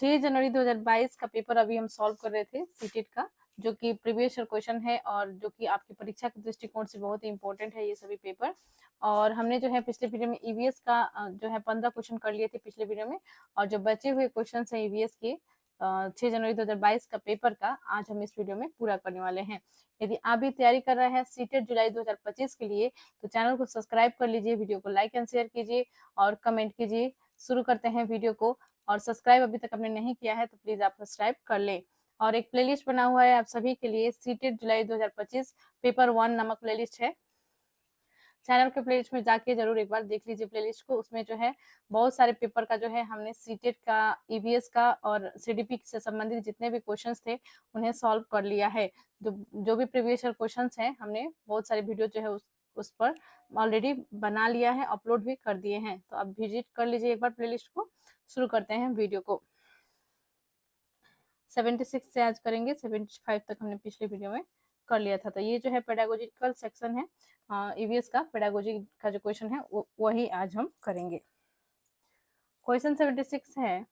6 जनवरी 2022 का पेपर अभी हम सॉल्व कर रहे थे सीटेट का, जो कि प्रीवियस ईयर क्वेश्चन है और जो कि आपकी परीक्षा के दृष्टिकोण से बहुत ही इंपॉर्टेंट है ये सभी पेपर। और हमने जो है पिछले वीडियो में ईवीएस का जो है 15 क्वेश्चन कर लिए थे पिछले वीडियो में, और जो बचे हुए क्वेश्चन है ईवीएस के 6 जनवरी 2022 का पेपर का आज हम इस वीडियो में पूरा करने वाले हैं। यदि आप भी तैयारी कर रहे हैं सीटेट जुलाई 2025 के लिए तो चैनल को सब्सक्राइब कर लीजिए, वीडियो को लाइक एंड शेयर कीजिए और कमेंट कीजिए। शुरू करते हैं वीडियो को, और सब्सक्राइब अभी तक आपने नहीं किया है तो प्लीज आप सब्सक्राइब कर ले। और एक प्लेलिस्ट बना हुआ है आप सभी के लिए, सीटेट जुलाई 2025 पेपर 1 नामक प्लेलिस्ट है। चैनल के प्लेलिस्ट में जाके जरूर एक बार देख लीजिए प्लेलिस्ट को। उसमें जो है बहुत सारे पेपर का जो है हमने सीटेट का, ईवीएस का और सीडीपी से संबंधित जितने भी क्वेश्चंस थे उन्हें सॉल्व कर लिया है। जो भी प्रीवियस ईयर क्वेश्चंस हैं हमने बहुत सारे वीडियो जो है उस पर ऑलरेडी बना लिया है, अपलोड भी कर दिए हैं, तो आप विजिट कर लीजिए एक बार प्लेलिस्ट को। शुरू करते हैं वीडियो को। 76 से आज करेंगे, 75 तक हमने पिछले वीडियो में कर लिया था। तो ये जो है पेडागोजिकल सेक्शन है, ईवीएस का पेडागोजी का जो क्वेश्चन है वही आज हम करेंगे। क्वेश्चन 76 है,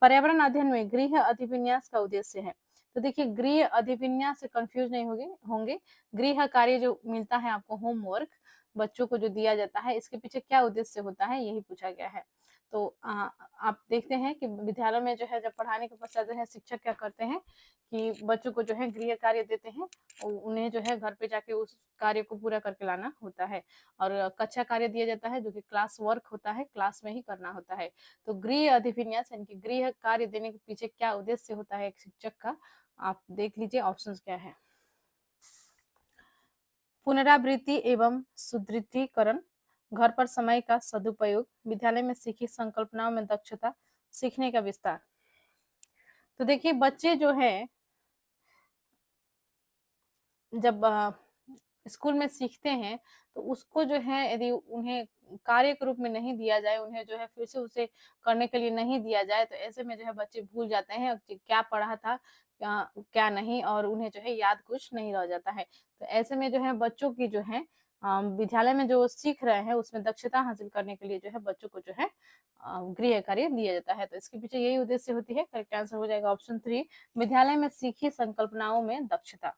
पर्यावरण अध्ययन में गृह अधिविन्यास का उद्देश्य है। तो देखिए गृह अधिविन्यास से कंफ्यूज नहीं होंगे। गृह कार्य जो मिलता है आपको, होमवर्क बच्चों को जो दिया जाता है, इसके पीछे क्या उद्देश्य होता है यही पूछा गया है। तो आप देखते हैं कि विद्यालयों में जो है जब पढ़ाने के पश्चात जो है शिक्षक क्या करते हैं कि बच्चों को जो है गृह कार्य देते हैं, उन्हें जो है घर पे जाके उस कार्य को पूरा करके लाना होता है। और कक्षा कार्य दिया जाता है जो कि क्लास वर्क होता है, क्लास में ही करना होता है। तो गृह अधिविन्यास यानी कि गृह कार्य देने के पीछे क्या उद्देश्य होता है एक शिक्षक का, आप देख लीजिए ऑप्शंस क्या है। पुनरावृत्ति एवं सुदृढ़ीकरण, घर पर समय का सदुपयोग, विद्यालय में सीखी संकल्पनाओं में दक्षता, सीखने का विस्तार। तो देखिए बच्चे जो है जब स्कूल में सीखते हैं तो उसको जो है यदि उन्हें कार्य के रूप में नहीं दिया जाए, उन्हें जो है फिर से उसे करने के लिए नहीं दिया जाए, तो ऐसे में जो है बच्चे भूल जाते हैं क्या पढ़ा था क्या नहीं, और उन्हें जो है याद कुछ नहीं रह जाता है। तो ऐसे में जो है बच्चों की जो है विद्यालय में जो सीख रहे हैं उसमें दक्षता हासिल करने के लिए जो है बच्चों को जो है गृह कार्य दिया जाता है। तो इसके पीछे यही उद्देश्य होती है। करेक्ट आंसर हो जाएगा ऑप्शन 3, विद्यालय में सीखी संकल्पनाओं में दक्षता।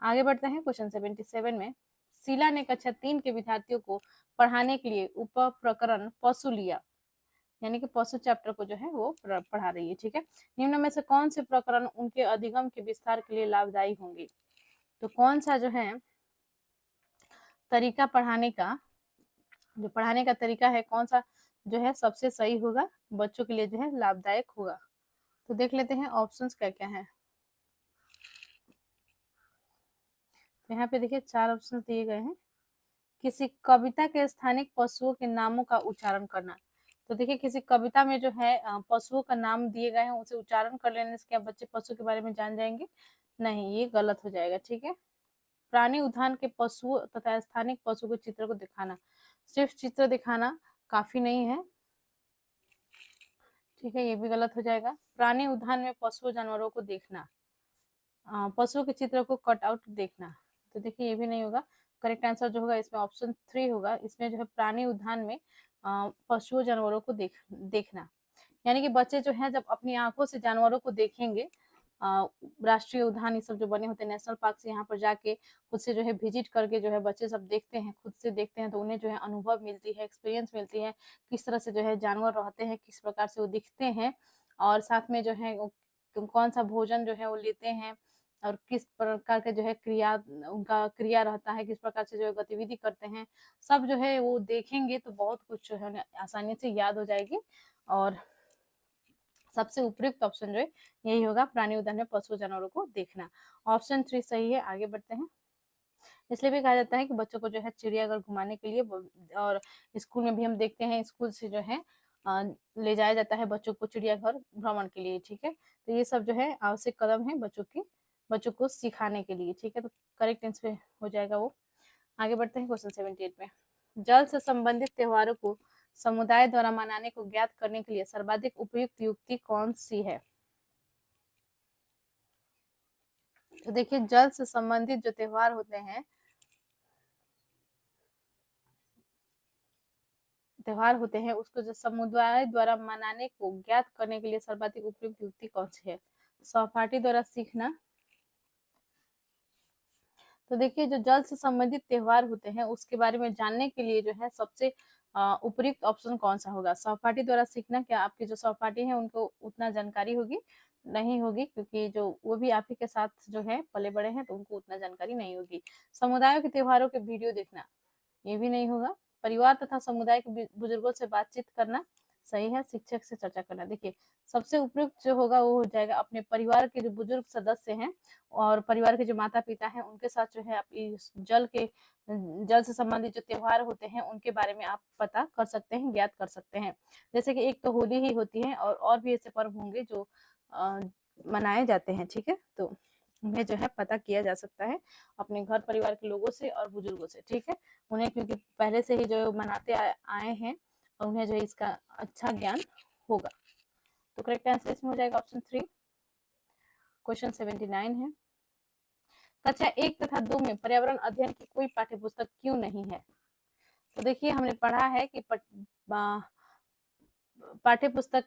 आगे बढ़ते हैं क्वेश्चन 77 में, शीला ने कक्षा 3 के विद्यार्थियों को पढ़ाने के लिए उप प्रकरण पशु लिया, यानी कि पशु चैप्टर को जो है वो पढ़ा रही है। ठीक है, निम्न में से कौन से प्रकरण उनके अधिगम के विस्तार के लिए लाभदायी होंगे। तो कौन सा जो है तरीका पढ़ाने का, जो पढ़ाने का तरीका है कौन सा जो है सबसे सही होगा, बच्चों के लिए जो है लाभदायक होगा। तो देख लेते हैं ऑप्शंस क्या क्या है। यहाँ पे देखिए 4 ऑप्शन दिए गए हैं। किसी कविता के स्थानिक पशुओं के नामों का उच्चारण करना। तो देखिए किसी कविता में जो है पशुओं का नाम दिए गए हैं, उसे उच्चारण कर लेने से क्या बच्चे पशु के बारे में जान जाएंगे? नहीं, ये गलत हो जाएगा। ठीक है, प्राणी उद्यान के पशुओं तथा स्थानिक पशु के चित्र को दिखाना, सिर्फ चित्र दिखाना काफी नहीं है। ठीक है, ये भी गलत हो जाएगा। प्राणी उद्यान में पशु जानवरों को देखना, पशु के चित्र को कट आउट देखना, तो देखिए ये भी नहीं होगा। करेक्ट आंसर जो होगा इसमें ऑप्शन 3 होगा। इसमें जो है प्राणी उद्यान में पशुओं जानवरों को देखना, यानी कि बच्चे जो है जब अपनी आंखों से जानवरों को देखेंगे, राष्ट्रीय उद्यान ये सब जो बने होते हैं, नेशनल पार्क से यहाँ पर जाके खुद से जो है विजिट करके जो है बच्चे सब देखते हैं, खुद से देखते हैं, तो उन्हें जो है अनुभव मिलती है, एक्सपीरियंस मिलती है, किस तरह से जो है जानवर रहते हैं, किस प्रकार से वो दिखते हैं, और साथ में जो है कौन सा भोजन जो है वो लेते हैं, और किस प्रकार के जो है उनका क्रिया रहता है, किस प्रकार से जो है गतिविधि करते हैं, सब जो है वो देखेंगे तो बहुत कुछ जो है आसानी से याद हो जाएगी। और सबसे उपयुक्त ऑप्शन जो है यही होगा, प्राणी उद्यान में पशु जानवरों को देखना। ऑप्शन 3 सही है। आगे बढ़ते हैं। इसलिए भी कहा जाता है कि बच्चों को जो है चिड़ियाघर घुमाने के लिए, और स्कूल में भी हम देखते हैं स्कूल से जो है ले जाया जाता है बच्चों को चिड़ियाघर भ्रमण के लिए। ठीक है, तो ये सब जो है आवश्यक कदम है बच्चों को सिखाने के लिए। ठीक है, तो करेक्ट आंसर हो जाएगा वो। आगे बढ़ते हैं क्वेश्चन 78 में, जल से संबंधित त्योहारों को समुदाय द्वारा मनाने को ज्ञात करने के लिए सर्वाधिक उपयुक्त युक्ति कौन सी है। तो देखिए जल से संबंधित जो त्योहार होते हैं त्योहार होते हैं उसको जो समुदाय द्वारा मनाने को ज्ञात करने के लिए सर्वाधिक उपयुक्त युक्ति कौन सी है? सहपाठी द्वारा सीखना। तो देखिए जो जल से संबंधित त्योहार होते हैं उसके बारे में जानने के लिए जो है सबसे उपयुक्त ऑप्शन कौन सा होगा? सहपाठी द्वारा सीखना। क्या आपके जो सहपाठी हैं उनको उतना जानकारी होगी? नहीं होगी, क्योंकि जो वो भी आप ही के साथ जो है पले बड़े हैं तो उनको उतना जानकारी नहीं होगी। समुदायों के त्योहारों के वीडियो देखना, ये भी नहीं होगा। परिवार तथा समुदाय के बुजुर्गों से बातचीत करना सही है। शिक्षक से चर्चा करना। देखिए सबसे उपयुक्त जो होगा वो हो जाएगा अपने परिवार के जो बुजुर्ग सदस्य हैं और परिवार के जो माता पिता हैं उनके साथ जो है आप इस जल से संबंधित जो त्योहार होते हैं उनके बारे में आप पता कर सकते हैं, ज्ञात कर सकते हैं। जैसे कि एक तो होली ही होती है और भी ऐसे पर्व होंगे जो मनाए जाते हैं, ठीक है। तो उन्हें जो है पता किया जा सकता है अपने घर परिवार के लोगों से और बुजुर्गों से, ठीक है। उन्हें क्योंकि पहले से ही जो मनाते आए हैं और उन्हें जो है इसका अच्छा ज्ञान होगा। तो करेक्ट आंसर इसमें हो जाएगा ऑप्शन 3। क्वेश्चन 79 है, कक्षा 1 तथा 2 में पर्यावरण अध्ययन की कोई पाठ्य पुस्तक क्यों नहीं है? तो देखिए हमने पढ़ा है कि पाठ्य पुस्तक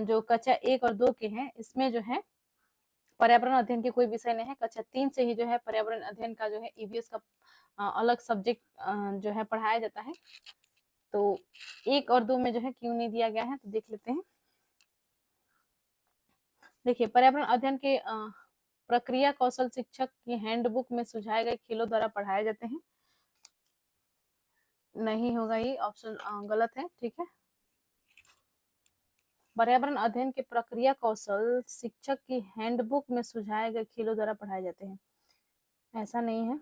जो कक्षा 1 और 2 के हैं इसमें जो है पर्यावरण अध्ययन के कोई विषय नहीं है। कक्षा 3 से ही जो है पर्यावरण अध्ययन का जो है ईवीएस का अलग सब्जेक्ट जो है पढ़ाया जाता है। तो 1 और 2 में जो है क्यों नहीं दिया गया है, तो देख लेते हैं। देखिए पर्यावरण अध्ययन के प्रक्रिया कौशल शिक्षक की हैंडबुक में सुझाए गए खेलों द्वारा पढ़ाए जाते हैं। नहीं होगा, ये ऑप्शन गलत है, ठीक है। पर्यावरण अध्ययन के प्रक्रिया कौशल शिक्षक की हैंडबुक में सुझाए गए खेलों द्वारा पढ़ाए जाते हैं, ऐसा नहीं है,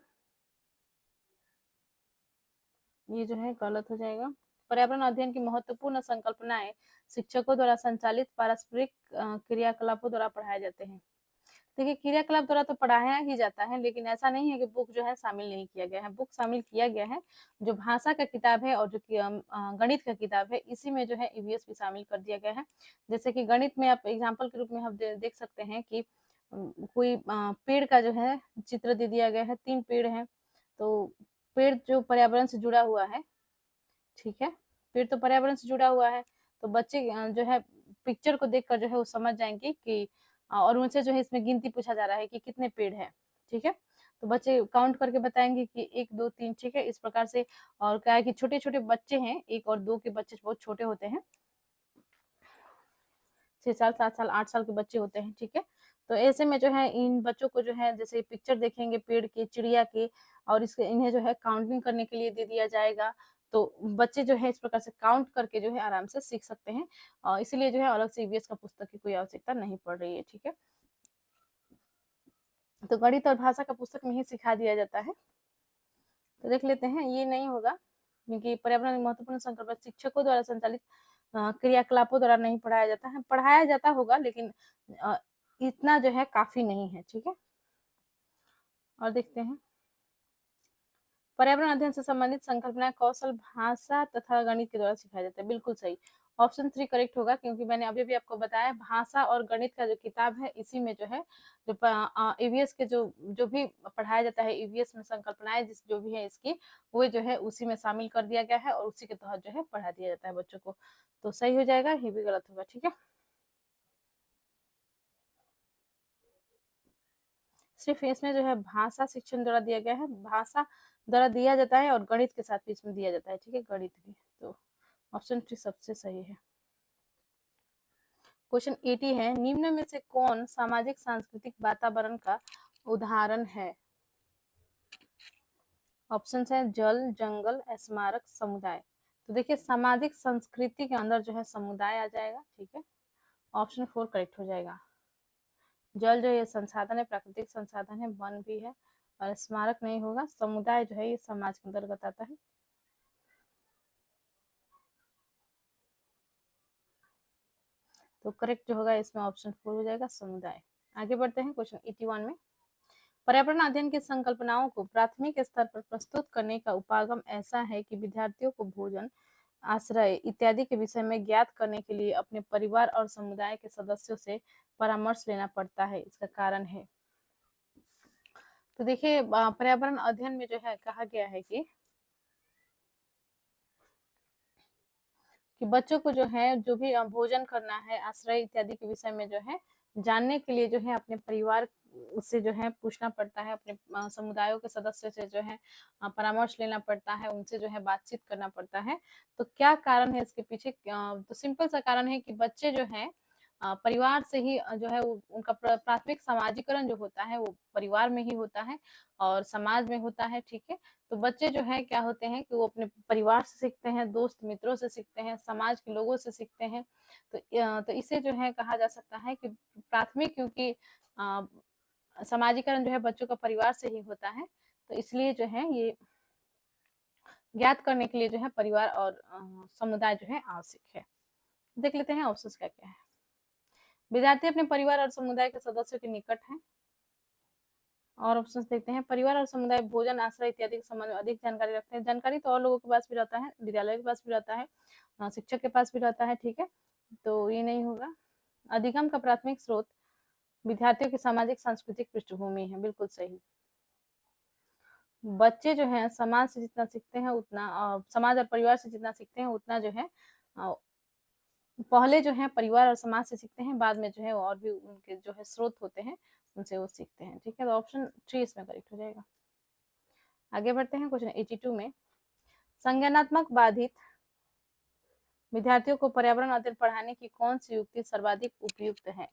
ये जो है गलत हो जाएगा। पर्यावरण अध्ययन की महत्वपूर्ण संकल्पनाएं शिक्षकों द्वारा संचालित पारस्परिक क्रियाकलापों द्वारा पढ़ाए जाते हैं। देखिए क्रियाकलाप द्वारा तो पढ़ाया ही जाता है, लेकिन ऐसा नहीं है कि बुक जो है शामिल नहीं किया गया है। बुक शामिल किया गया है। जो भाषा का किताब है और जो कि गणित का किताब है इसी में जो है ईवीएस भी शामिल कर दिया गया है। जैसे कि गणित में आप एग्जाम्पल के रूप में हम देख सकते हैं कि कोई पेड़ का जो है चित्र दे दिया गया है। 3 पेड़ हैं, तो पेड़ जो पर्यावरण से जुड़ा हुआ है, ठीक है, पेड़ तो पर्यावरण से जुड़ा हुआ है, तो बच्चे जो है पिक्चर को देखकर जो है वो समझ जाएंगे कि और उनसे जो है इसमें गिनती पूछा जा रहा है कि कितने पेड़ हैं, ठीक है। तो बच्चे काउंट करके बताएंगे कि 1 2 3, ठीक है, इस प्रकार से। और क्या है कि छोटे छोटे बच्चे हैं, 1 और 2 के बच्चे बहुत छोटे होते हैं, 6 साल 7 साल 8 साल के बच्चे होते हैं, ठीक है। तो ऐसे में जो है इन बच्चों को जो है जैसे पिक्चर देखेंगे पेड़ की, चिड़िया की, और इसके इन्हें जो है काउंटिंग करने के लिए दे दिया जाएगा। तो बच्चे जो है इस प्रकार से काउंट करके जो है आराम से सीख सकते हैं, और इसीलिए जो है अलग से ईवीएस का पुस्तक की कोई आवश्यकता नहीं पड़ रही है, ठीक है। तो गणित और भाषा का पुस्तक में ही सिखा दिया जाता है। तो देख लेते हैं, ये नहीं होगा क्योंकि पर्यावरण महत्वपूर्ण संकल्प शिक्षकों द्वारा संचालित क्रियाकलापों द्वारा नहीं पढ़ाया जाता है। पढ़ाया जाता होगा लेकिन इतना जो है काफी नहीं है, ठीक है। और देखते हैं, पर्यावरण अध्ययन से संबंधित संकल्पना कौशल भाषा तथा गणित के द्वारा सिखाया जाता है, बिल्कुल सही। ऑप्शन 3 करेक्ट होगा, क्योंकि मैंने अभी भी आपको बताया भाषा और गणित का जो किताब है इसी में जो है जो ईवीएस के जो भी पढ़ाया जाता है, ईवीएस में संकल्पनाएं जो भी है इसकी, वो जो है उसी में शामिल कर दिया गया है और उसी के तहत जो है पढ़ा दिया जाता है बच्चों को। तो सही हो जाएगा, ये भी गलत होगा, ठीक है। सिर्फ इसमें जो है भाषा शिक्षण द्वारा दिया गया है, भाषा द्वारा दिया जाता है और गणित के साथ भी इसमें दिया जाता है, ठीक है, गणित भी। तो ऑप्शन 3 सबसे सही है। क्वेश्चन 80 है, निम्न में से कौन सामाजिक सांस्कृतिक वातावरण का उदाहरण है? ऑप्शन है जल, जंगल, स्मारक, समुदाय। तो देखिए सामाजिक संस्कृति के अंदर जो है समुदाय आ जाएगा, ठीक है। ऑप्शन 4 करेक्ट हो जाएगा। जल जो है संसाधन है, प्राकृतिक संसाधन है, वन भी है, और स्मारक नहीं होगा। समुदाय जो है ये समाज के अंतर्गत आता है। तो करेक्ट जो होगा इसमें ऑप्शन 4 हो जाएगा, समुदाय। आगे बढ़ते हैं क्वेश्चन 81 में, पर्यावरण अध्ययन की संकल्पनाओं को प्राथमिक स्तर पर प्रस्तुत करने का उपागम ऐसा है कि विद्यार्थियों को भोजन, आश्रय इत्यादि के विषय में ज्ञात करने के लिए अपने परिवार और समुदाय के सदस्यों से परामर्श लेना पड़ता है। इसका कारण है, तो देखिए पर्यावरण अध्ययन में जो है कहा गया है कि कि बच्चों को जो है जो भी भोजन करना है, आश्रय इत्यादि के विषय में जो है जानने के लिए जो है अपने परिवार से जो है पूछना पड़ता है, अपने समुदायों के सदस्य से जो है परामर्श लेना पड़ता है, उनसे जो है बातचीत करना पड़ता है। तो क्या कारण है इसके पीछे? तो सिंपल सा कारण है कि बच्चे जो है परिवार से ही जो है उनका प्राथमिक समाजीकरण जो होता है वो परिवार में ही होता है और समाज में होता है, ठीक है। तो बच्चे जो है क्या होते हैं कि वो अपने परिवार से सीखते हैं, दोस्त मित्रों से सीखते हैं, समाज के लोगों से सीखते हैं। तो इसे जो है कहा जा सकता है कि प्राथमिक, क्योंकि समाजीकरण जो है बच्चों का परिवार से ही होता है, तो इसलिए जो है ये ज्ञात करने के लिए जो है परिवार और समुदाय जो है आवश्यक है। देख लेते हैं ऑप्शंस क्या क्या है। विद्यार्थी अपने परिवार और समुदाय के सदस्यों के निकट है। और ऑप्शंस देखते हैं। परिवार और समुदाय भोजन, आश्रय इत्यादि के संबंध में अधिक जानकारी रखते हैं। जानकारी तो और लोगों के पास भी रहता है, विद्यालय के पास भी रहता है, शिक्षक के पास भी रहता है, ठीक है। तो ये नहीं होगा। अधिगम का प्राथमिक स्रोत विद्यार्थियों की सामाजिक सांस्कृतिक पृष्ठभूमि है, बिल्कुल सही। बच्चे जो है समाज से जितना सीखते हैं उतना समाज और परिवार से जितना सीखते हैं उतना जो है पहले जो है परिवार और समाज से सीखते हैं, बाद में जो है और भी उनके जो है स्रोत होते हैं उनसे वो सीखते हैं, ठीक है। तो ऑप्शन 3 इसमें करेक्ट हो जाएगा। आगे बढ़ते हैं क्वेश्चन 82 में। संज्ञानात्मक बाधित विद्यार्थियों को पर्यावरण अध्ययन पढ़ाने की कौन सी युक्ति सर्वाधिक उपयुक्त है?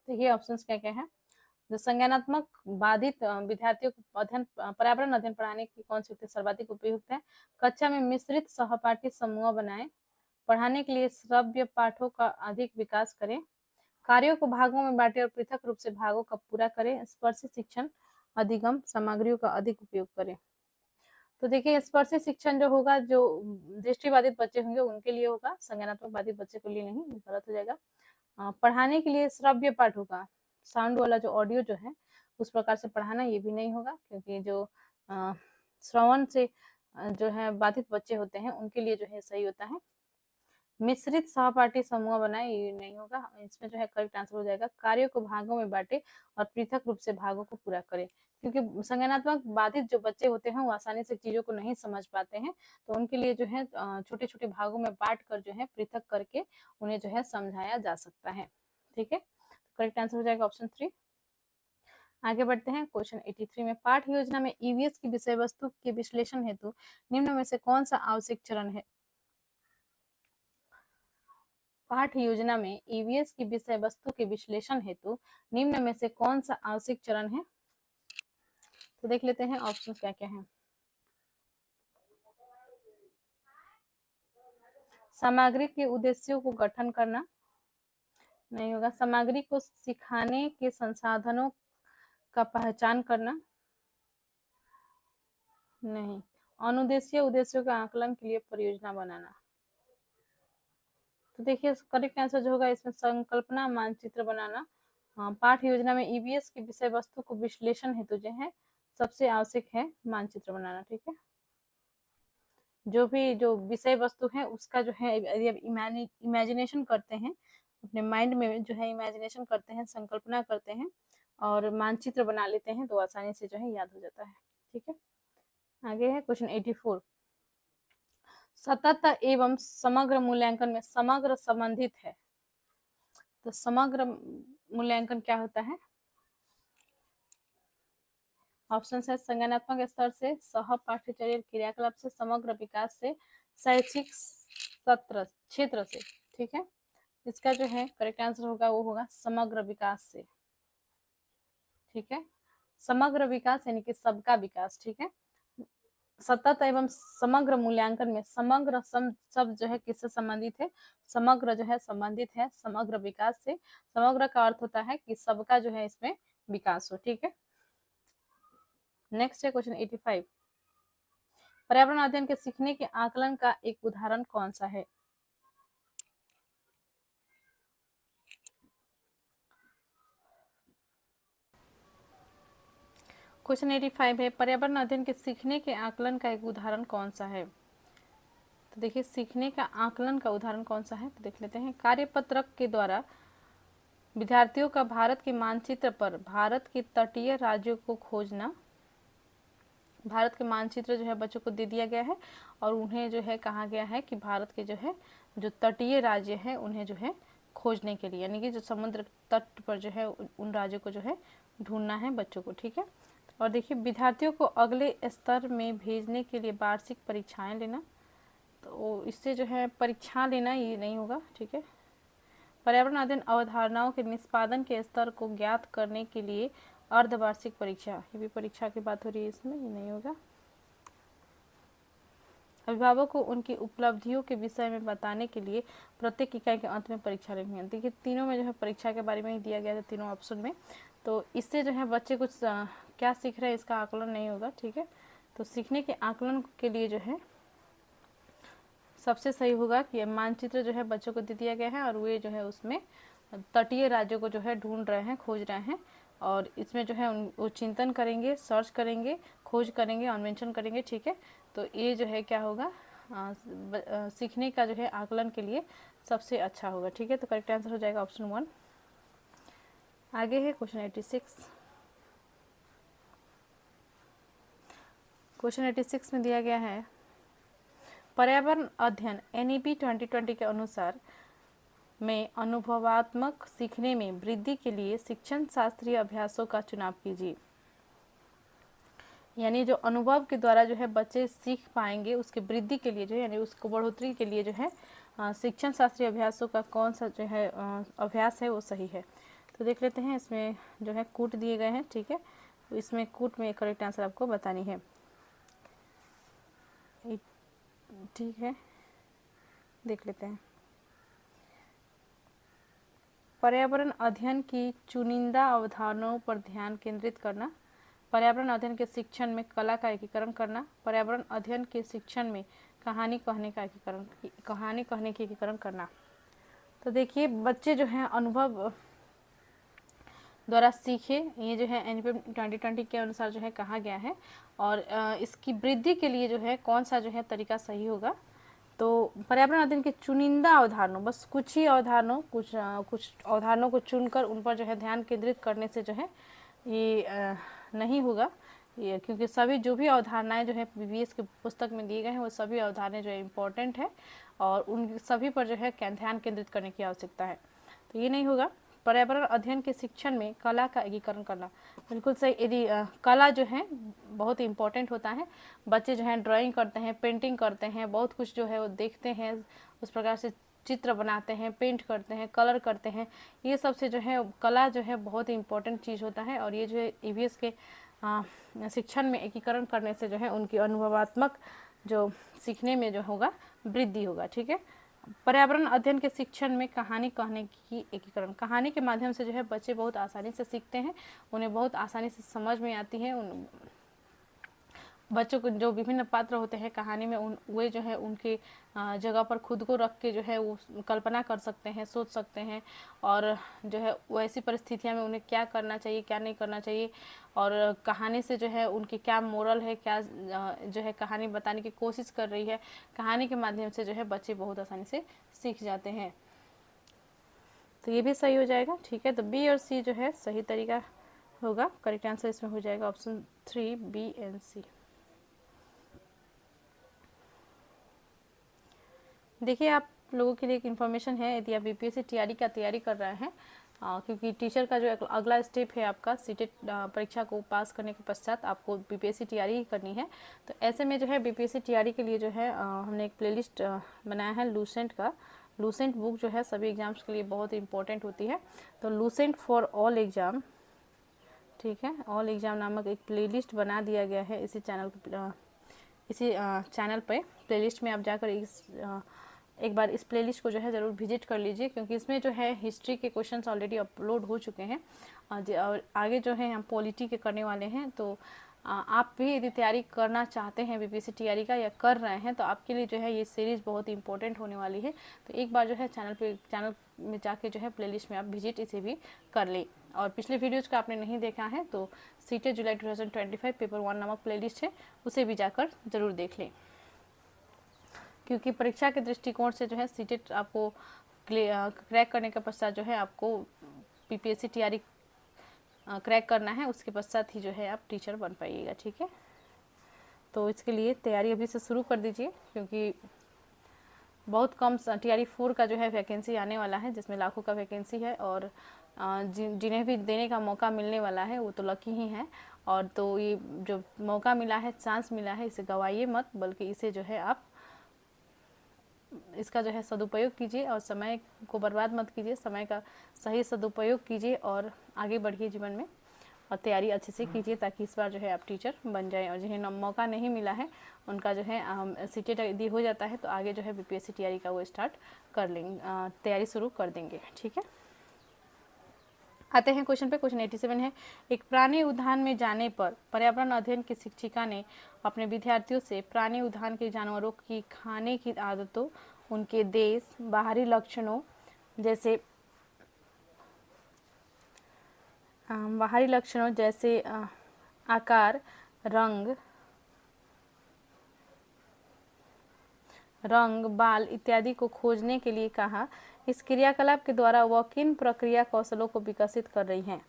तो ये ऑप्शंस क्या क्या है। जो संज्ञानात्मक बाधित विद्यार्थियों को पर्यावरण अध्ययन पढ़ाने की कौन सी युक्ति सर्वाधिक उपयुक्त है? कक्षा में मिश्रित सहपाठी समूह बनाएं, पढ़ाने के लिए श्रव्य पाठों का अधिक विकास करें, कार्यों को भागों में बांटे और पृथक रूप से भागों का पूरा करें, स्पर्शी शिक्षण अधिगम सामग्रियों का अधिक उपयोग करें। तो देखिए स्पर्शी शिक्षण जो होगा, जो दृष्टिबाधित बच्चे होंगे उनके लिए होगा, संज्ञानात्मक बाधित बच्चे के लिए नहीं, गलत हो जाएगा। पढ़ाने के लिए श्रव्य पाठ होगा, साउंड वाला जो ऑडियो जो है उस प्रकार से पढ़ाना, ये भी नहीं होगा, क्योंकि जो श्रवण से जो है बाधित बच्चे होते हैं उनके लिए जो है सही होता है। मिश्रित सहपाठी समूह बनाए, ये नहीं होगा। इसमें जो है करेक्ट आंसर हो जाएगा कार्यों को भागों में बांटे और पृथक रूप से भागों को पूरा करें, क्योंकि संज्ञानात्मक बाधित जो बच्चे होते हैं वो आसानी से चीजों को नहीं समझ पाते हैं, तो उनके लिए जो है छोटे छोटे भागों में बांट कर जो है पृथक करके उन्हें जो है समझाया जा सकता है, ठीक है। करेक्ट आंसर हो जाएगा ऑप्शन 3। आगे बढ़ते हैं क्वेश्चन 83 में। पाठ योजना में ईवीएस की विषय वस्तु के विश्लेषण हेतु निम्न में से कौन सा आवश्यक चरण है? पाठ योजना में ईवीएस की विषय वस्तु के विश्लेषण हेतु निम्न में से कौन सा आवश्यक चरण है? तो देख लेते हैं ऑप्शन क्या क्या है। सामग्री के उद्देश्यों को गठन करना, नहीं होगा। सामग्री को सिखाने के संसाधनों का पहचान करना, नहीं। अनुद्देश्य उद्देश्यों के आकलन के लिए परियोजना बनाना। तो देखिए करेक्ट आंसर जो होगा इसमें संकल्पना मानचित्र बनाना। पाठ योजना में ईवीएस की विषय वस्तु को विश्लेषण हेतु जो है सबसे आवश्यक है मानचित्र बनाना, ठीक है। जो भी जो विषय वस्तु है उसका जो है यदि आप इमेजिनेशन करते हैं, अपने माइंड में जो है इमेजिनेशन करते हैं, संकल्पना करते हैं और मानचित्र बना लेते हैं तो आसानी से जो है याद हो जाता है, ठीक है। आगे है क्वेश्चन 84। सतत एवं समग्र मूल्यांकन में समग्र संबंधित है, तो समग्र मूल्यांकन क्या होता है? ऑप्शन है संज्ञानात्मक स्तर से, सह पाठ्यचर्या क्रियाकलाप से, समग्र विकास से, शैक्षिक सत्र क्षेत्र से, ठीक है। इसका जो है करेक्ट आंसर होगा वो होगा समग्र विकास से, ठीक है। समग्र विकास यानी कि सबका विकास, ठीक है। सतत एवं समग्र मूल्यांकन में समग्र सब जो है किससे संबंधित है? समग्र जो है संबंधित है समग्र विकास से। समग्र का अर्थ होता है कि सबका जो है इसमें विकास हो, ठीक है। नेक्स्ट है क्वेश्चन 85। पर्यावरण अध्ययन के सीखने के आकलन का एक उदाहरण कौन सा है? क्वेश्चन 85 है पर्यावरण अध्ययन के सीखने के आकलन का एक उदाहरण कौन सा है? तो देखिए सीखने का आकलन का उदाहरण कौन सा है, तो देख लेते हैं। कार्यपत्रक के द्वारा विद्यार्थियों का भारत के मानचित्र पर भारत के तटीय राज्यों को खोजना, भारत के मानचित्र जो है बच्चों को दे दिया गया है और उन्हें जो है कहा गया है कि भारत के जो है जो तटीय राज्य हैं उन्हें जो है खोजने के लिए, यानी कि जो समुद्र तट पर जो है उन राज्यों को जो है ढूंढना है बच्चों को, ठीक है। और देखिए विद्यार्थियों को अगले स्तर में भेजने के लिए वार्षिक परीक्षाएं लेना, तो इससे जो है परीक्षा लेना ये नहीं होगा, ठीक है। पर्यावरण अध्ययन अवधारणाओं के निष्पादन के स्तर को ज्ञात करने के लिए अर्धवार्षिक परीक्षा, ये भी परीक्षा की बात हो रही है, इसमें ये नहीं होगा। अभिभावक को उनकी उपलब्धियों के विषय में बताने के लिए प्रत्येक इकाई के अंत में परीक्षा लेनी है। देखिए तीनों में जो है परीक्षा के बारे में ही दिया गया था, तीनों ऑप्शन में, तो इससे जो है बच्चे कुछ क्या सीख रहे हैं इसका आकलन नहीं होगा, ठीक है। तो सीखने के आकलन के लिए जो है सबसे सही होगा कि मानचित्र जो है बच्चों को दे दिया गया है और वे जो है उसमें तटीय राज्यों को जो है ढूंढ रहे हैं, खोज रहे हैं, और इसमें जो है वो चिंतन करेंगे, सर्च करेंगे, खोज करेंगे, अन्वेषण करेंगे, ठीक है। तो ये जो है क्या होगा, सीखने का जो है आकलन के लिए सबसे अच्छा होगा, ठीक है। तो करेक्ट आंसर हो जाएगा ऑप्शन 1। आगे है क्वेश्चन 86। क्वेश्चन 86 में दिया गया है पर्यावरण अध्ययन NEP 2020 के अनुसार में अनुभवात्मक सीखने में वृद्धि के लिए शिक्षण शास्त्रीय अभ्यासों का चुनाव कीजिए। यानी जो अनुभव के द्वारा जो है बच्चे सीख पाएंगे उसके वृद्धि के लिए जो है, यानी उसको बढ़ोतरी के लिए जो है शिक्षण शास्त्रीय अभ्यासों का कौन सा जो है अभ्यास है वो सही है। तो देख लेते हैं, इसमें जो है कूट दिए गए हैं, ठीक है। तो इसमें कूट में करेक्ट आंसर आपको बतानी है, ठीक है। देख लेते हैं, पर्यावरण अध्ययन की चुनिंदा अवधारणाओं पर ध्यान केंद्रित करना, पर्यावरण अध्ययन के शिक्षण में कला का एकीकरण करना, पर्यावरण अध्ययन के शिक्षण में कहानी कहने के एकीकरण करना। तो देखिए बच्चे जो हैं अनुभव द्वारा सीखे, ये जो है NEP 2020 के अनुसार जो है कहा गया है, और इसकी वृद्धि के लिए जो है कौन सा जो है तरीका सही होगा। तो पर्यावरण अध्ययन के चुनिंदा अवधारणाओं, बस कुछ ही अवधारणाओं, कुछ अवधारणाओं को चुनकर उन पर जो है ध्यान केंद्रित करने से जो है ये नहीं होगा, ये क्योंकि सभी जो भी अवधारणाएं जो है PBS के पुस्तक में दिए गए हैं वो सभी अवधारणाएं जो है इम्पोर्टेंट है और उन सभी पर जो है ध्यान केंद्रित करने की आवश्यकता है, तो ये नहीं होगा। पर्यावरण अध्ययन के शिक्षण में कला का एकीकरण करना, बिल्कुल सही। यदि कला जो है बहुत इम्पोर्टेंट होता है, बच्चे जो है ड्राइंग करते हैं, पेंटिंग करते हैं, बहुत कुछ जो है वो देखते हैं, उस प्रकार से चित्र बनाते हैं, पेंट करते हैं, कलर करते हैं, ये सब से जो है कला जो है बहुत इम्पोर्टेंट चीज़ होता है, और ये जो है EVS के शिक्षण में एकीकरण करने से जो है उनकी अनुभवात्मक जो सीखने में जो होगा वृद्धि होगा, ठीक है। पर्यावरण अध्ययन के शिक्षण में कहानी कहने की एकीकरण, कहानी के माध्यम से जो है बच्चे बहुत आसानी से सीखते हैं, उन्हें बहुत आसानी से समझ में आती है। उन बच्चों को जो विभिन्न पात्र होते हैं कहानी में वे जो है उनके जगह पर खुद को रख के जो है वो कल्पना कर सकते हैं, सोच सकते हैं, और जो है वैसी परिस्थितियों में उन्हें क्या करना चाहिए, क्या नहीं करना चाहिए, और कहानी से जो है उनकी क्या मोरल है, क्या जो है कहानी बताने की कोशिश कर रही है, कहानी के माध्यम से जो है बच्चे बहुत आसानी से सीख जाते हैं। तो ये भी सही हो जाएगा, ठीक है। तो B और C जो है सही तरीका होगा, करेक्ट आंसर इसमें हो जाएगा ऑप्शन 3 B and C। देखिए आप लोगों के लिए एक इन्फॉर्मेशन है, यदि आप BPSC TRE का तैयारी कर रहे हैं, क्योंकि टीचर का जो अगला स्टेप है आपका सीटेट परीक्षा को पास करने के पश्चात आपको BPSC TRE ही करनी है। तो ऐसे में जो है BPSC TRE के लिए जो है हमने एक प्लेलिस्ट बनाया है लूसेंट का। लूसेंट बुक जो है सभी एग्जाम्स के लिए बहुत इंपॉर्टेंट होती है, तो लूसेंट फॉर ऑल एग्जाम, ठीक है, ऑल एग्जाम नामक एक प्लेलिस्ट बना दिया गया है इसी चैनल पे। प्लेलिस्ट में आप जाकर एक बार इस प्लेलिस्ट को जो है ज़रूर विजिट कर लीजिए, क्योंकि इसमें जो है हिस्ट्री के क्वेश्चंस ऑलरेडी अपलोड हो चुके हैं और आगे जो है हम पॉलिटी के करने वाले हैं। तो आप भी यदि तैयारी करना चाहते हैं BPSC TRE का या कर रहे हैं तो आपके लिए जो है ये सीरीज़ बहुत इंपॉर्टेंट होने वाली है। तो एक बार जो है चैनल में जाके जो है प्लेलिस्ट में आप विजिट इसे भी कर लें। और पिछले वीडियोज़ का आपने नहीं देखा है तो सीटेट जुलाई 2025 पेपर 1 नामक प्लेलिस्ट है, उसे भी जाकर ज़रूर देख लें, क्योंकि परीक्षा के दृष्टिकोण से जो है सीटेट आपको क्रैक करने के पश्चात जो है आपको BPSC TRE क्रैक करना है, उसके पश्चात ही जो है आप टीचर बन पाइएगा, ठीक है। तो इसके लिए तैयारी अभी से शुरू कर दीजिए, क्योंकि बहुत कम TRE 4 का जो है वैकेंसी आने वाला है, जिसमें लाखों का वैकेंसी है, और जिन्हें भी देने का मौका मिलने वाला है वो तो लकी ही हैं। और तो ये जो मौका मिला है, चांस मिला है, इसे गवाइए मत, बल्कि इसे जो है आप इसका जो है सदुपयोग कीजिए और समय को बर्बाद मत कीजिए, समय का सही सदुपयोग कीजिए और आगे बढ़िए जीवन में, और तैयारी अच्छे से कीजिए ताकि इस बार जो है आप टीचर बन जाएं। और जिन्हें मौका नहीं मिला है उनका जो है सीटेट यदि हो जाता है तो आगे जो है BPSC TRE का वो स्टार्ट कर लेंगे, तैयारी शुरू कर देंगे। ठीक है, आते हैं क्वेश्चन पे। क्वेश्चन 87 है, एक प्राणी उद्यान में जाने पर पर्यावरण अध्ययन की शिक्षिका ने अपने विद्यार्थियों से प्राणी उद्यान के जानवरों की खाने की आदतों, उनके देश, बाहरी लक्षणों जैसे आकार, रंग, बाल इत्यादि को खोजने के लिए कहा। इस क्रियाकलाप के द्वारा वह किन प्रक्रिया कौशलों को विकसित कर रही हैं?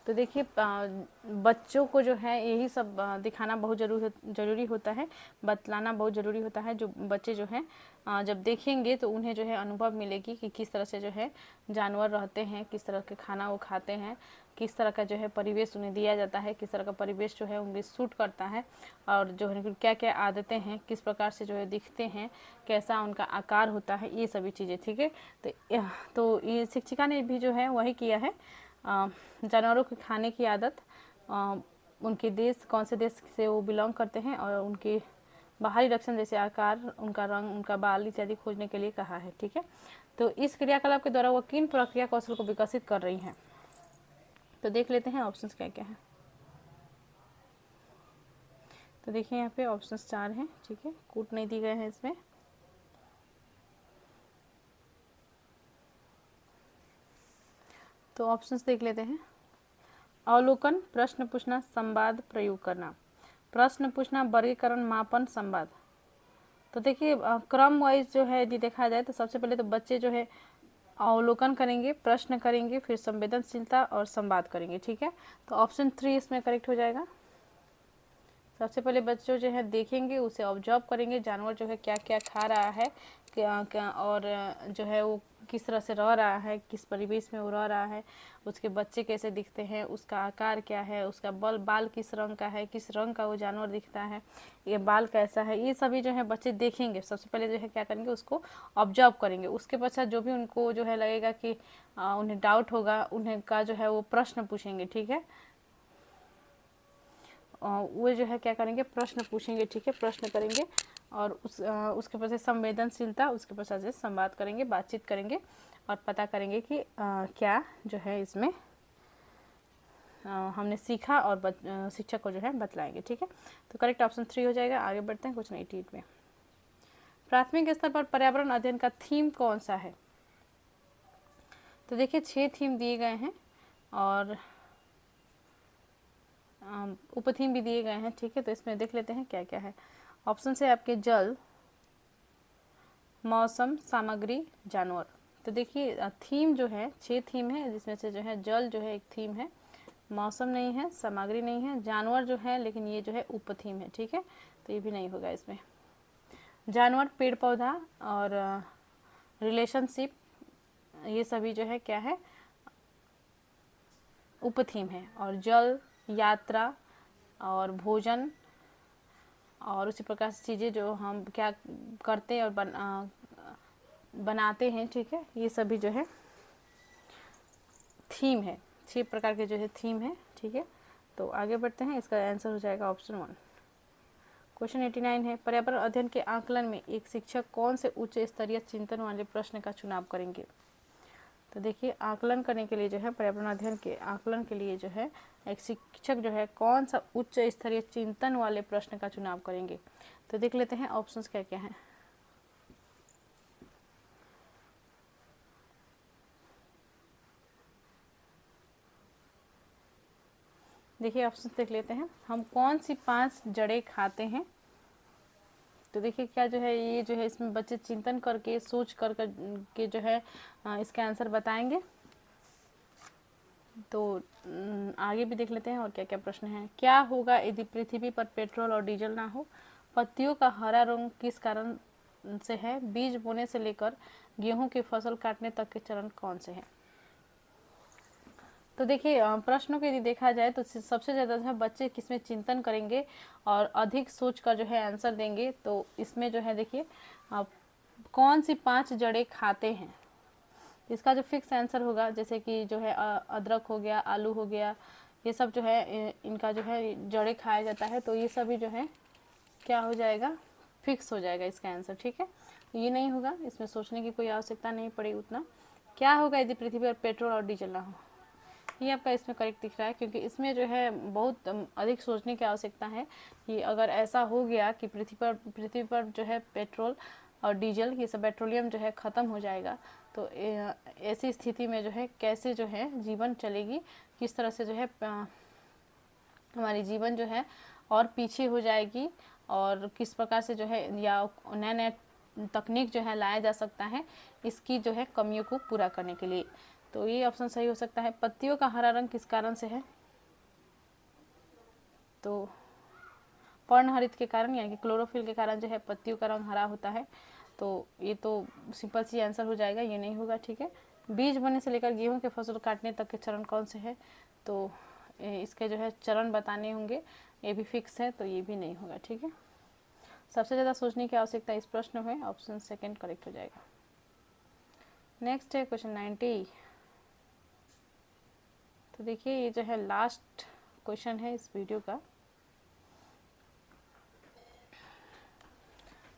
तो देखिए, बच्चों को जो है यही सब दिखाना बहुत ज़रूरी होता है, बतलाना बहुत ज़रूरी होता है। जो बच्चे जो हैं जब देखेंगे तो उन्हें जो है अनुभव मिलेगी कि किस तरह से जो है जानवर रहते हैं, किस तरह के खाना वो खाते हैं, किस तरह का जो है परिवेश उन्हें दिया जाता है, किस तरह का परिवेश जो है उन्हें सूट करता है, और जो है क्या क्या आदतें हैं, किस प्रकार से जो है दिखते हैं, कैसा उनका आकार होता है, ये सभी चीज़ें। ठीक है, तो ये शिक्षिका ने भी जो है वही किया है। जानवरों के खाने की आदत, उनके देश, कौन से देश से वो बिलोंग करते हैं, और उनके बाहरी लक्षण जैसे आकार, उनका रंग, उनका बाल इत्यादि खोजने के लिए कहा है। ठीक है, तो इस क्रियाकलाप के द्वारा वो किन प्रक्रिया कौशल को विकसित कर रही हैं? तो देख लेते हैं ऑप्शंस क्या क्या हैं। तो देखिए यहाँ पे ऑप्शंस 4 हैं। ठीक है, कूट नहीं दिए गए हैं इसमें। तो ऑप्शंस देख लेते हैं। अवलोकन, प्रश्न पूछना, संवाद, प्रयोग करना। प्रश्न पूछना, वर्गीकरण, मापन, संवाद। तो देखिए क्रम वाइज जो है यदि देखा जाए तो सबसे पहले तो बच्चे जो है अवलोकन करेंगे, प्रश्न करेंगे, फिर संवेदनशीलता और संवाद करेंगे। ठीक है, तो ऑप्शन 3 इसमें करेक्ट हो जाएगा। सबसे पहले बच्चों जो है देखेंगे, उसे ऑब्जर्व करेंगे, जानवर जो है क्या क्या खा रहा है, क्या और जो है वो किस तरह से रह रहा है, किस परिवेश में वो रह रहा है, उसके बच्चे कैसे दिखते हैं, उसका आकार क्या है, उसका बाल किस रंग का है, किस रंग का वो जानवर दिखता है, ये बाल कैसा है, ये सभी जो है बच्चे देखेंगे। सबसे पहले जो है क्या करेंगे, उसको ऑब्जर्व करेंगे। उसके पश्चात जो भी उनको जो है लगेगा कि उन्हें डाउट होगा, उन्हें का जो है वो प्रश्न पूछेंगे। ठीक है, वो जो है क्या करेंगे, प्रश्न पूछेंगे। ठीक है, प्रश्न करेंगे, और उसके पश्चात संवेदनशीलता, उसके पश्चात से संवाद करेंगे, बातचीत करेंगे और पता करेंगे कि क्या जो है इसमें हमने सीखा, और शिक्षक को जो है बतलाएंगे। ठीक है, तो करेक्ट ऑप्शन 3 हो जाएगा। आगे बढ़ते हैं क्वेश्चन 88 में। प्राथमिक स्तर पर पर्यावरण अध्ययन का थीम कौन सा है? तो देखिए 6 थीम दिए गए हैं और उपथीम भी दिए गए हैं। ठीक है, तो इसमें देख लेते हैं क्या क्या है। ऑप्शन से आपके जल, मौसम, सामग्री, जानवर। तो देखिए थीम जो है 6 थीम है, जिसमें से जो है जल जो है एक थीम है, मौसम नहीं है, सामग्री नहीं है, जानवर जो है लेकिन ये जो है उपथीम है। ठीक है, तो ये भी नहीं होगा इसमें। जानवर, पेड़ पौधा और रिलेशनशिप, ये सभी जो है क्या है, उपथीम है। और जल, यात्रा और भोजन और उसी प्रकार से चीज़ें जो हम क्या करते हैं और बनाते हैं। ठीक है, ये सभी जो है थीम है, 6 प्रकार के जो है थीम है। ठीक है, तो आगे बढ़ते हैं। इसका आंसर हो जाएगा ऑप्शन 1। क्वेश्चन 89 है, पर्यावरण अध्ययन के आकलन में एक शिक्षक कौन से उच्च स्तरीय चिंतन वाले प्रश्न का चुनाव करेंगे? तो देखिए आकलन करने के लिए जो है, पर्यावरण अध्ययन के आकलन के लिए जो है एक शिक्षक जो है कौन सा उच्च स्तरीय चिंतन वाले प्रश्न का चुनाव करेंगे? तो देख लेते हैं ऑप्शंस क्या क्या हैं। देखिए ऑप्शन देख लेते हैं। हम कौन सी 5 जड़ें खाते हैं? तो देखिए क्या जो है, ये जो है इसमें बच्चे चिंतन करके, सोच कर के जो है इसका आंसर बताएंगे। तो आगे भी देख लेते हैं और क्या क्या प्रश्न है। क्या होगा यदि पृथ्वी पर पेट्रोल और डीजल ना हो? पत्तियों का हरा रंग किस कारण से है? बीज बोने से लेकर गेहूं की फसल काटने तक के चरण कौन से हैं? तो देखिए प्रश्नों को यदि देखा जाए तो सबसे ज़्यादा जो है बच्चे किसमें चिंतन करेंगे और अधिक सोच कर जो है आंसर देंगे। तो इसमें जो है देखिए कौन सी 5 जड़ें खाते हैं? इसका जो फिक्स आंसर होगा, जैसे कि जो है अदरक हो गया, आलू हो गया, ये सब जो है इनका जो है जड़ें खाया जाता है। तो ये सभी जो है क्या हो जाएगा, फिक्स हो जाएगा इसका आंसर। ठीक है, ये नहीं होगा, इसमें सोचने की कोई आवश्यकता नहीं पड़ेगी उतना। क्या होगा यदि पृथ्वी पर पेट्रोल और डीजल ना हो? ये आपका इसमें करेक्ट दिख रहा है, क्योंकि इसमें जो है बहुत अधिक सोचने की आवश्यकता है कि अगर ऐसा हो गया कि पृथ्वी पर जो है पेट्रोल और डीजल, ये सब पेट्रोलियम जो है ख़त्म हो जाएगा, तो ऐसी स्थिति में जो है कैसे जो है जीवन चलेगी, किस तरह से जो है हमारी जीवन जो है और पीछे हो जाएगी, और किस प्रकार से जो है या नया नया तकनीक जो है लाया जा सकता है इसकी जो है कमियों को पूरा करने के लिए। तो ये ऑप्शन सही हो सकता है। पत्तियों का हरा रंग किस कारण से है? तो पर्णहरित के कारण, यानी कि क्लोरोफिल के कारण जो है पत्तियों का रंग हरा होता है। तो ये तो सिंपल सी आंसर हो जाएगा, ये नहीं होगा। ठीक है, बीज बोने से लेकर गेहूं के फसल काटने तक के चरण कौन से है? तो इसके जो है चरण बताने होंगे, ये भी फिक्स है, तो ये भी नहीं होगा। ठीक है, सबसे ज़्यादा सोचने की आवश्यकता इस प्रश्न में ऑप्शन सेकेंड करेक्ट हो जाएगा। नेक्स्ट है क्वेश्चन 90। तो देखिए ये जो है लास्ट क्वेश्चन है इस वीडियो का,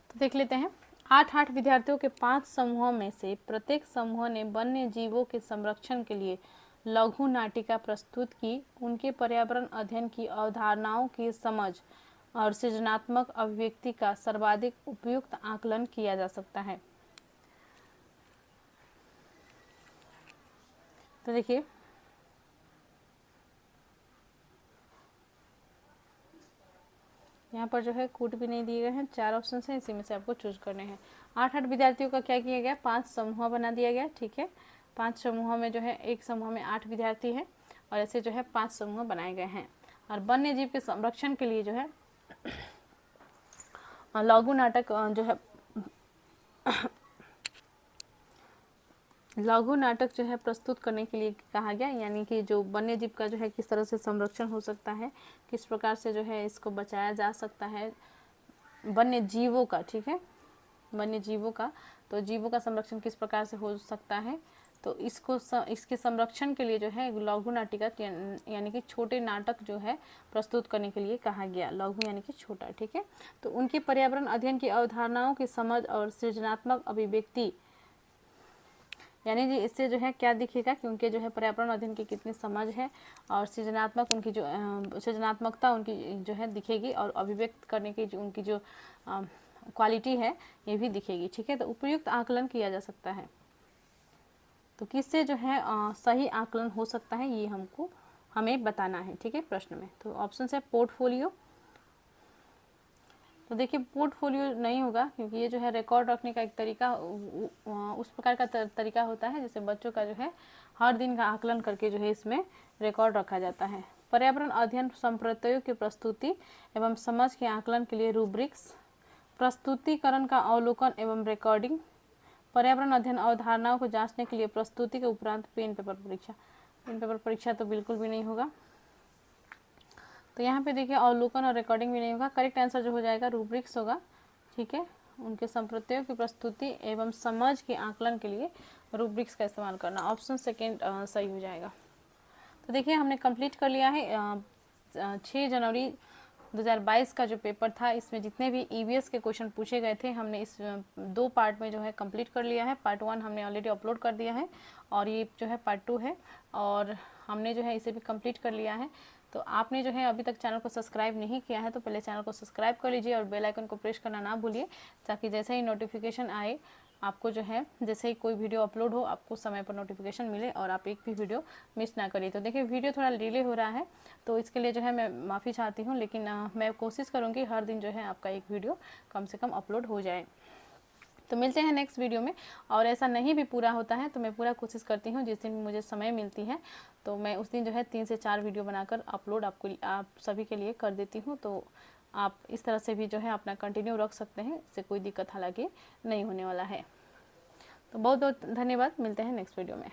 तो देख लेते हैं। 8 विद्यार्थियों के 5 समूहों में से प्रत्येक समूह ने वन्य जीवों के संरक्षण के लिए लघु नाटिका प्रस्तुत की। उनके पर्यावरण अध्ययन की अवधारणाओं की समझ और सृजनात्मक अभिव्यक्ति का सर्वाधिक उपयुक्त आकलन किया जा सकता है। तो देखिए यहाँ पर जो है कोड भी नहीं दिए गए हैं, 4 ऑप्शन हैं, इसी में से आपको चूज करने हैं। 8 विद्यार्थियों का क्या किया गया, 5 समूह बना दिया गया। ठीक है, 5 समूहों में जो है एक समूह में 8 विद्यार्थी हैं और ऐसे जो है 5 समूह बनाए गए हैं। और वन्य जीव के संरक्षण के लिए जो है लघु नाटक जो है लघु नाटक जो है प्रस्तुत करने के लिए कहा गया, यानी कि जो वन्य जीव का जो है किस तरह से संरक्षण हो सकता है, किस प्रकार से जो है इसको बचाया जा सकता है वन्य जीवों का। ठीक है, वन्य जीवों का, तो जीवों का संरक्षण किस प्रकार से हो सकता है, तो इसके संरक्षण के लिए जो है लघु नाटिका यानी कि छोटे नाटक जो है प्रस्तुत करने के लिए कहा गया। लघु यानी कि छोटा। ठीक है, तो उनके पर्यावरण अध्ययन की अवधारणाओं की समझ और सृजनात्मक अभिव्यक्ति, यानी जी इससे जो है क्या दिखेगा कि उनके जो है पर्यावरण अध्ययन की कितनी समझ है और सृजनात्मक उनकी जो सृजनात्मकता उनकी जो है दिखेगी, और अभिव्यक्त करने की जो उनकी जो क्वालिटी है ये भी दिखेगी। ठीक है, तो उपयुक्त आकलन किया जा सकता है। तो किससे जो है सही आकलन हो सकता है ये हमें बताना है। ठीक है, प्रश्न में तो ऑप्शन है पोर्टफोलियो। तो देखिए पोर्टफोलियो नहीं होगा, क्योंकि ये जो है रिकॉर्ड रखने का एक तरीका उस प्रकार का तरीका होता है जैसे बच्चों का जो है हर दिन का आकलन करके जो है इसमें रिकॉर्ड रखा जाता है। पर्यावरण अध्ययन संप्रदायों की प्रस्तुति एवं समझ के आकलन के लिए रूब्रिक्स, प्रस्तुतिकरण का अवलोकन एवं रिकॉर्डिंग, पर्यावरण अध्ययन अवधारणाओं को जांचने के लिए प्रस्तुति के उपरांत पेन पेपर परीक्षा। पेन पेपर परीक्षा तो बिल्कुल भी नहीं होगा। तो यहाँ पे देखिए अवलोकन और रिकॉर्डिंग भी नहीं होगा। करेक्ट आंसर जो हो जाएगा रूब्रिक्स होगा। ठीक है, उनके संप्रदायों की प्रस्तुति एवं समझ के आकलन के लिए रूब्रिक्स का इस्तेमाल करना, ऑप्शन सेकेंड सही हो जाएगा। तो देखिए हमने कंप्लीट कर लिया है 6 जनवरी 2022 का जो पेपर था, इसमें जितने भी ईवीएस के क्वेश्चन पूछे गए थे हमने इस 2 पार्ट में जो है कंप्लीट कर लिया है। पार्ट 1 हमने ऑलरेडी अपलोड कर दिया है और ये जो है पार्ट 2 है, और हमने जो है इसे भी कंप्लीट कर लिया है। तो आपने जो है अभी तक चैनल को सब्सक्राइब नहीं किया है तो पहले चैनल को सब्सक्राइब कर लीजिए और बेल आइकन को प्रेस करना ना भूलिए, ताकि जैसे ही नोटिफिकेशन आए आपको जो है जैसे ही कोई वीडियो अपलोड हो आपको समय पर नोटिफिकेशन मिले और आप एक भी वीडियो मिस ना करिए। तो देखिए वीडियो थोड़ा डिले हो रहा है तो इसके लिए जो है मैं माफ़ी चाहती हूँ, लेकिन मैं कोशिश करूँगी हर दिन जो है आपका एक वीडियो कम से कम अपलोड हो जाए। तो मिलते हैं नेक्स्ट वीडियो में। और ऐसा नहीं भी पूरा होता है तो मैं पूरा कोशिश करती हूँ, जिस दिन मुझे समय मिलती है तो मैं उस दिन जो है 3 से 4 वीडियो बनाकर अपलोड आप सभी के लिए कर देती हूँ। तो आप इस तरह से भी जो है अपना कंटिन्यू रख सकते हैं, इससे कोई दिक्कत हालांकि नहीं होने वाला है। तो बहुत बहुत धन्यवाद, मिलते हैं नेक्स्ट वीडियो में।